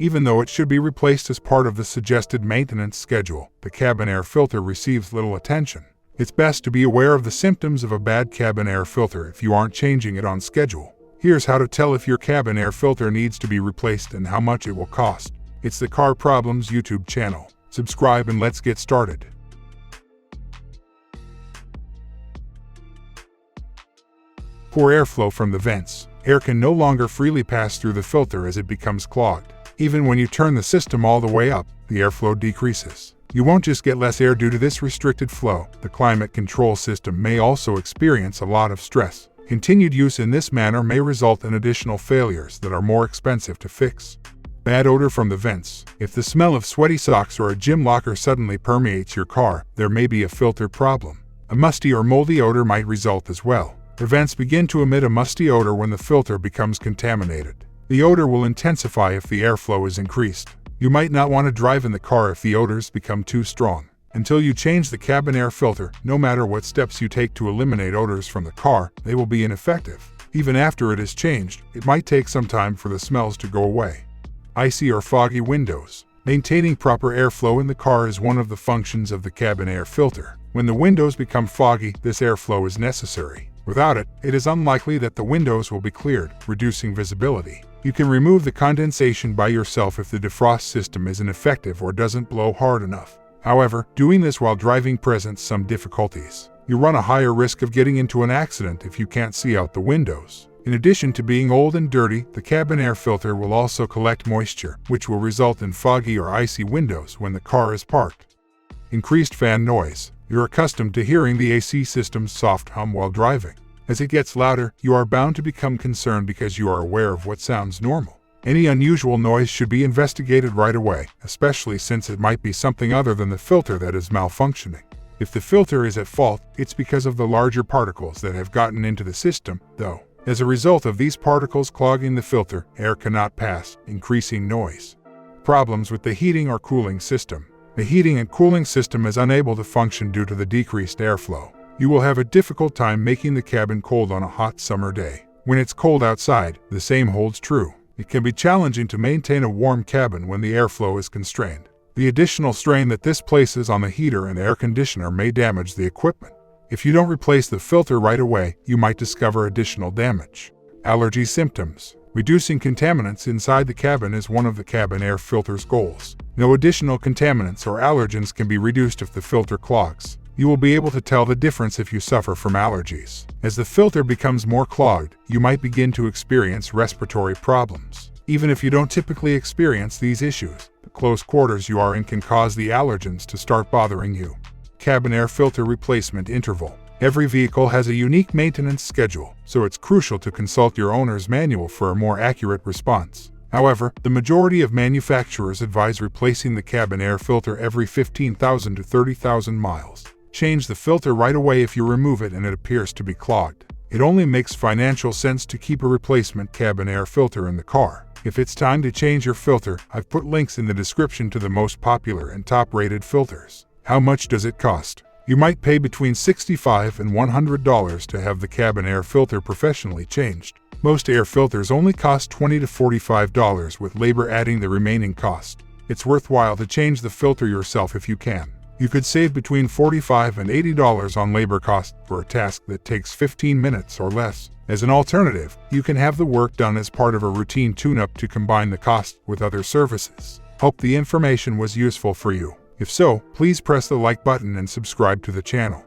Even though it should be replaced as part of the suggested maintenance schedule, the cabin air filter receives little attention. It's best to be aware of the symptoms of a bad cabin air filter if you aren't changing it on schedule. Here's how to tell if your cabin air filter needs to be replaced and how much it will cost. It's the Car Problems YouTube channel. Subscribe and let's get started. Poor airflow from the vents. Air can no longer freely pass through the filter as it becomes clogged. Even when you turn the system all the way up, the airflow decreases. You won't just get less air due to this restricted flow. The climate control system may also experience a lot of stress. Continued use in this manner may result in additional failures that are more expensive to fix. Bad odor from the vents. If the smell of sweaty socks or a gym locker suddenly permeates your car, there may be a filter problem. A musty or moldy odor might result as well. The vents begin to emit a musty odor when the filter becomes contaminated. The odor will intensify if the airflow is increased. You might not want to drive in the car if the odors become too strong. Until you change the cabin air filter, no matter what steps you take to eliminate odors from the car, they will be ineffective. Even after it is changed, it might take some time for the smells to go away. Icy or foggy windows. Maintaining proper airflow in the car is one of the functions of the cabin air filter. When the windows become foggy, this airflow is necessary. Without it, it is unlikely that the windows will be cleared, reducing visibility. You can remove the condensation by yourself if the defrost system is ineffective or doesn't blow hard enough. However, doing this while driving presents some difficulties. You run a higher risk of getting into an accident if you can't see out the windows. In addition to being old and dirty, the cabin air filter will also collect moisture, which will result in foggy or icy windows when the car is parked. Increased fan noise. You're accustomed to hearing the AC system's soft hum while driving. As it gets louder, you are bound to become concerned because you are aware of what sounds normal. Any unusual noise should be investigated right away, especially since it might be something other than the filter that is malfunctioning. If the filter is at fault, it's because of the larger particles that have gotten into the system, though. As a result of these particles clogging the filter, air cannot pass, increasing noise. Problems with the heating or cooling system. The heating and cooling system is unable to function due to the decreased airflow. You will have a difficult time making the cabin cold on a hot summer day. When it's cold outside, the same holds true. It can be challenging to maintain a warm cabin when the airflow is constrained. The additional strain that this places on the heater and air conditioner may damage the equipment. If you don't replace the filter right away, you might discover additional damage. Allergy symptoms. Reducing contaminants inside the cabin is one of the cabin air filter's goals. No additional contaminants or allergens can be reduced if the filter clogs. You will be able to tell the difference if you suffer from allergies. As the filter becomes more clogged, you might begin to experience respiratory problems. Even if you don't typically experience these issues, the close quarters you are in can cause the allergens to start bothering you. Cabin air filter replacement interval. Every vehicle has a unique maintenance schedule, so it's crucial to consult your owner's manual for a more accurate response. However, the majority of manufacturers advise replacing the cabin air filter every 15,000 to 30,000 miles. Change the filter right away if you remove it and it appears to be clogged. It only makes financial sense to keep a replacement cabin air filter in the car. If it's time to change your filter, I've put links in the description to the most popular and top-rated filters. How much does it cost? You might pay between $65 and $100 to have the cabin air filter professionally changed. Most air filters only cost $20 to $45 with labor adding the remaining cost. It's worthwhile to change the filter yourself if you can. You could save between $45 and $80 on labor cost for a task that takes 15 minutes or less. As an alternative, you can have the work done as part of a routine tune-up to combine the cost with other services. Hope the information was useful for you. If so, please press the like button and subscribe to the channel.